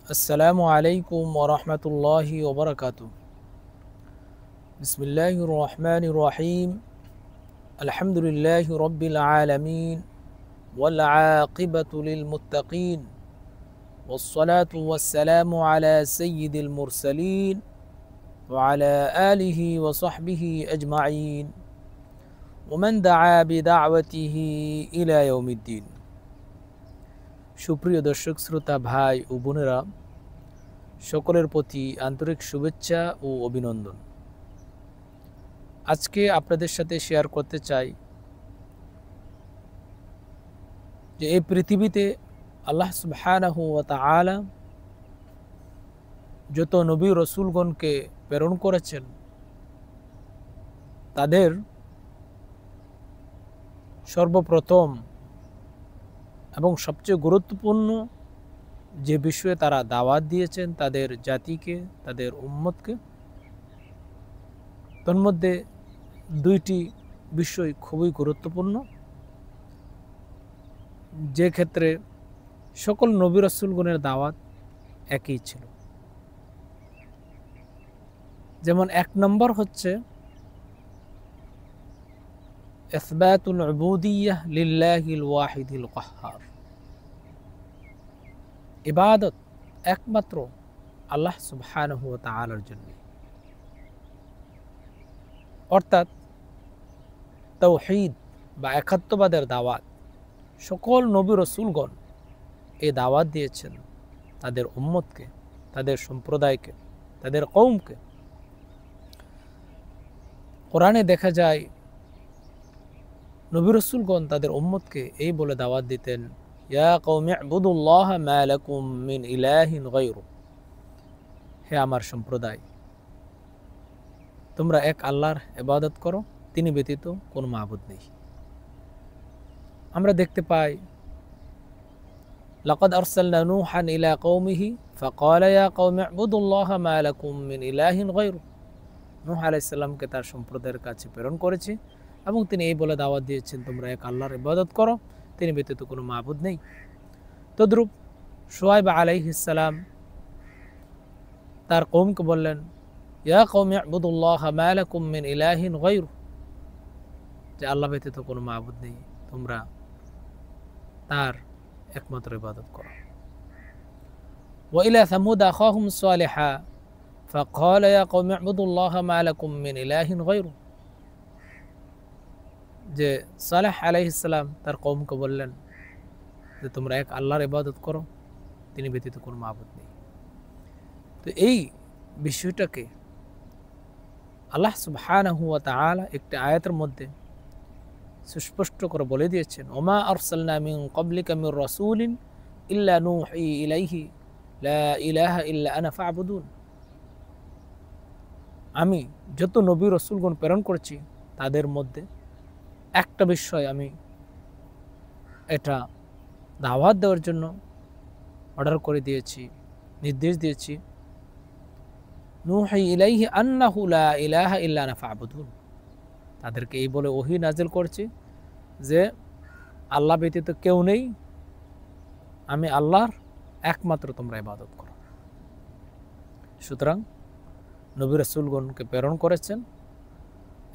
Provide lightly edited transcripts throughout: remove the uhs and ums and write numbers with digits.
আসসালামু আলাইকুম ওয়া রাহমাতুল্লাহি ওয়া বারাকাতুহু। বিসমিল্লাহির রহমানির রহিম। আলহামদুলিল্লাহি রাব্বিল আলামিন ওয়াল আকিবাতু লিল মুত্তাকিন ওয়াস সালাতু ওয়াস সালামু আলা সাইয়্যিদিল মুরসালিন ওয়া আলা আলিহি ওয়া সাহবিহি আজমাইন ওয়া মান দাআ বিদাওয়াতিহি ইলা ইয়াউমিদ্দিন। সুপ্রিয় দর্শক শ্রোতা ভাই ও বোনেরা, সকলের প্রতি আন্তরিক শুভেচ্ছা ও অভিনন্দন। আজকে আপনাদের সাথে শেয়ার করতে চাই যে এই পৃথিবীতে আল্লাহ সুবহানাহু ওয়া তাআলা যত নবী রসুলগণকে প্রেরণ করেছেন, তাদের সর্বপ্রথম এবং সবচেয়ে গুরুত্বপূর্ণ যে বিষয়ে তারা দাওয়াত দিয়েছেন তাদের জাতিকে, তাদের উম্মতকে, তন্মধ্যে দুইটি বিষয় খুবই গুরুত্বপূর্ণ, যে ক্ষেত্রে সকল নবী রাসূলগণের দাওয়াত একই ছিল। যেমন এক নম্বর হচ্ছে ইসবাতুল উবুদিয়্যাহ লিল্লাহিল ওয়াহিদিল কাহ্হার। ইবাদত একমাত্র আল্লাহ সুবহানাহু ওয়া তাআলার জন্য, অর্থাৎ তাওহীদ বা একাত্মবাদের দাওয়াত সকল নবী রাসূলগণ এই দাওয়াত দিয়েছেন তাদের উম্মতকে, তাদের সম্প্রদায়কে, তাদের কওমকে। কোরআনে দেখা যায় নবী রাসূলগণ তাদের উম্মতকে এই বলে দাওয়াত দিতেন, ইয়া কওমি ইবুদুল্লাহা মা লাকুম মিন ইলাহিন গায়রু। হে আমার সম্প্রদায়, তোমরা এক আল্লাহর ইবাদত করো, তিনি ব্যতীত কোনো মাবুদ নেই। আমরা দেখতে পাই লাকাদ আরসালনা নূহান ইলা কওমিহি ফাকালা ইয়া কওমি ইবুদুল্লাহা মা লাকুম মিন ইলাহিন গায়রু। নূহ আলাইহিস সালামকে তার সম্প্রদায়ের কাছে প্রেরণ করেছি এবং তিনি এই বলে দাওয়াত দিয়েছেন, তোমরা এক আল্লাহর ইবাদত করো, তিনি ব্যতীত কোনো মাবুদ নেই। তদ্রূপ শুআয়ব আলাইহিস সালাম তার কওমকে বললেন, ইয়া কওমি ইবুদুল্লাহা মা লাকুম মিন ইলাহিন গায়রু, যে আল্লাহ ব্যতীত কোনো মাবুদ নেই, তোমরা তার একমাত্র ইবাদত করো। ওয়া ইলা সামুদ আখাহুম সালিহা ফাকালা ইয়া কওমি ইবুদুল্লাহা মা লাকুম মিন ইলাহিন গায়রু, যে সালেহ আলাইহিস সালাম তার কওমকে বললেন যে তোমরা এক আল্লাহর ইবাদত করো, তিনি ব্যতীত কোনো মাবুদ নেই। তো এই বিষয়টাকে আল্লাহ সুবহানাহু ওয়া তাআলা একটি আয়াতের মধ্যে সুস্পষ্ট করে বলে দিয়েছেন, ওমা আরসালনা মিন ক্বাবলিকা মির রাসূলিন ইল্লা নূহি ইলাইহি লা ইলাহা ইল্লা আনা ফা'বুদুন। আমি যত নবী রাসূলগণ প্রেরণ করেছি তাদের মধ্যে একটা বিষয় আমি এটা দাওয়াত দেওয়ার জন্য অর্ডার করে দিয়েছি, নির্দেশ দিয়েছি, নূহি ইলাইহি আন্নাহু লা ইলাহা ইল্লা আনা ফা'বুদুন। তাদেরকে এই বলে ওহী নাজিল করছি যে আল্লাহ ব্যতীত কেউ নেই, আমি আল্লাহর একমাত্র তোমরা ইবাদত করো। সুতরাং নবী রাসূলগণকে প্রেরণ করেছেন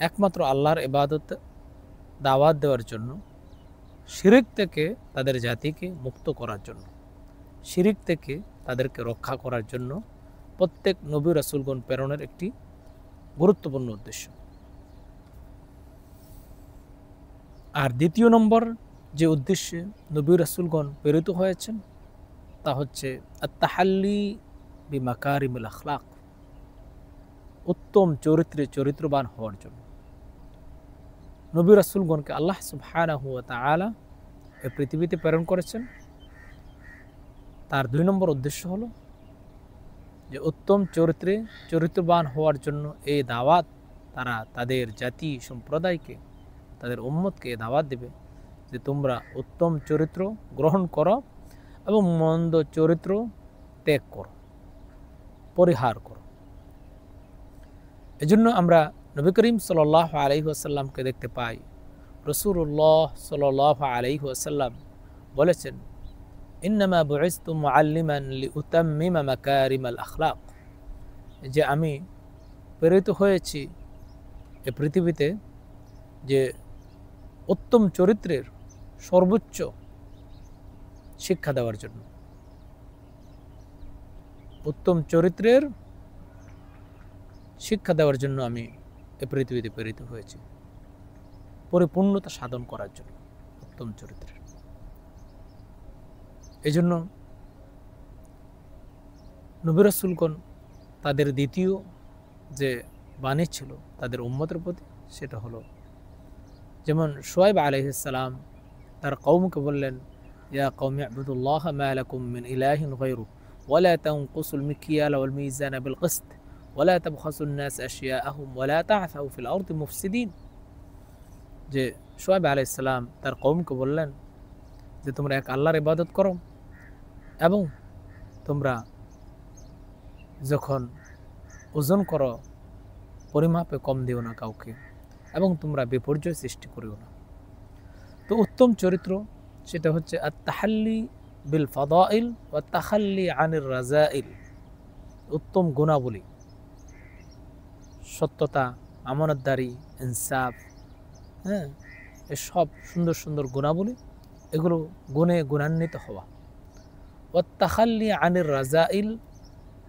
একমাত্র আল্লাহর ইবাদত দাওয়াত দেওয়ার জন্য, শিরিক থেকে তাদের জাতিকে মুক্ত করার জন্য, শিরিক থেকে তাদেরকে রক্ষা করার জন্য প্রত্যেক নবী রাসূলগণ প্রেরণের একটি গুরুত্বপূর্ণ উদ্দেশ্য। আর দ্বিতীয় নম্বর যে উদ্দেশ্যে নবী রাসূলগণ প্রেরিত হয়েছেন তা হচ্ছে আত-তাহাল্লি বিমাকারিমিল আখলাক, উত্তম চরিত্রে চরিত্রবান হওয়ার জন্য। নবী রাসূলগণকে আল্লাহ সুবহানাহু ওয়া তাআলা এই পৃথিবীতে প্রেরণ করেছেন, তার দুই নম্বর উদ্দেশ্য হলো যে উত্তম চরিত্রে চরিত্রবান হওয়ার জন্য এই দাওয়াত তারা তাদের জাতি সম্প্রদায়কে, তাদের উম্মতকে দাওয়াত দেবে যে তোমরা উত্তম চরিত্র গ্রহণ করো এবং মন্দ চরিত্র ত্যাগ করো, পরিহার করো। এজন্য আমরা নবী করিম সাল্লাল্লাহু আলাইহি ওয়াসাল্লামকে দেখতে পাই, রাসূলুল্লাহ সাল্লাল্লাহু আলাইহি ওয়াসাল্লাম বলেছেন, ইন্নামা বুইসতু মুআল্লিমান লিউতাম্মিমা মাকারিমাল আখলাক, যে আমি প্রেরিত হয়েছি এ পৃথিবীতে যে উত্তম চরিত্রের সর্বোচ্চ শিক্ষা দেওয়ার জন্য। উত্তম চরিত্রের শিক্ষা দেওয়ার জন্য আমি এ পৃথিবীতে প্রেরিত হয়েছি, পরিপূর্ণতা সাধন করার জন্য উত্তম চরিত্রের। এই জন্য নবী রাসূলগণ তাদের দ্বিতীয় যে বাণী ছিল তাদের উম্মতের প্রতি, সেটা হলো যেমন শুআয়ব আলাইহিস সালাম তার কওমকে বললেন, ইয়া কওমি ইবুদুল্লাহ মা লাকুম মিন ইলাহিন গায়রু ওয়া লা তানকুসুল মিকিয়াল ওয়াল মিজানা বিল কিসত ওয়া লা তাবখাসুন নাস আশিয়াআহুম ওয়া লা তা'সাউ ফিল আরদি মুফসিদিন। যে শুআয়ব আলাইহিস সালাম তার কওমকে বললেন যে তোমরা এক আল্লাহর ইবাদত করো এবং তোমরা যখন ওজন করো পরিমাপে কম দিও না কাউকে, এবং তোমরা বিপর্যয় সৃষ্টি করিও না। তো উত্তম চরিত্র সেটা হচ্ছে আত-তাহাল্লি বিল ফাদাইল ওয়া তাখাল্লি আনির রাজাইল। উত্তম গুণাবলী, সত্যতা, আমানতদারি, ইনসাফ, হ্যাঁ, এসব সুন্দর সুন্দর গুণাবলী, এগুলো গুণে গুণান্বিত হওয়া। ওয়া তাখাল্লি আনির রাজাইল,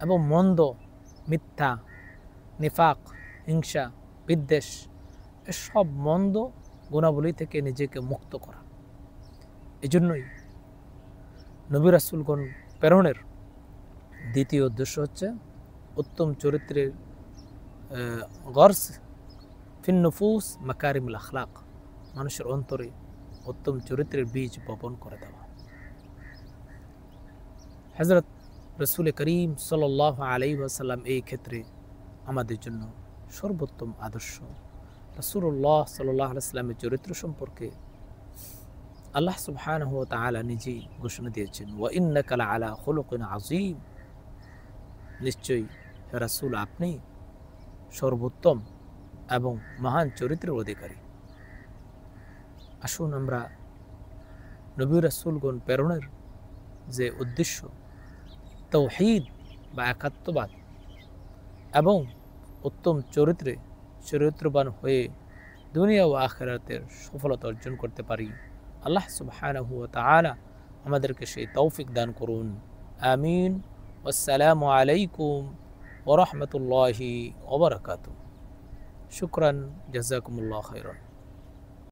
এবং মন্দ, মিথ্যা, নিফাক, হিংসা, বিদ্বেষ, এসব মন্দ গুণাবলী থেকে নিজেকে মুক্ত করা। এজন্যই নবী রাসূলগণ প্রেরণের দ্বিতীয় উদ্দেশ্য হচ্ছে উত্তম চরিত্রের গর্স ফিন নুফুস মাকারিমুল আখলাক, মানুষের অন্তরে উত্তম চরিত্রের বীজ বপন করে দেওয়া। হযরত রাসূল করিম সাল্লাল্লাহু আলাইহি ওয়াসাল্লাম এই ক্ষেত্রে আমাদের জন্য সর্বোত্তম আদর্শ। রাসূলুল্লাহ সাল্লাল্লাহু আলাইহি ওয়াসাল্লামের চরিত্র সম্পর্কে আল্লাহ সুবহানাহু ওয়া তাআলা নিজেই ঘোষণা দিয়েছেন, ওয়া ইন্নাকা লাআলা খুলুকিন আযীম, নিশ্চয়ই হে রাসূল আপনি সর্বোত্তম এবং মহান চরিত্রের অধিকারী। আসুন আমরা নবী রাসূলগণ প্রেরণের যে উদ্দেশ্য তাওহীদ বা একাত্মবাদ এবং উত্তম চরিত্রবান হয়ে দুনিয়া ও আখিরাতের সফলতা অর্জন করতে পারি, আল্লাহ সুবহানাহু ওয়া তাআলা আমাদেরকে সেই তৌফিক দান করুন। আমিন। আসসালামু আলাইকুম ওয়া রাহমাতুল্লাহি ওয়া বারাকাতুহু। শুকরান, জাযাকুমুল্লাহু খাইরান।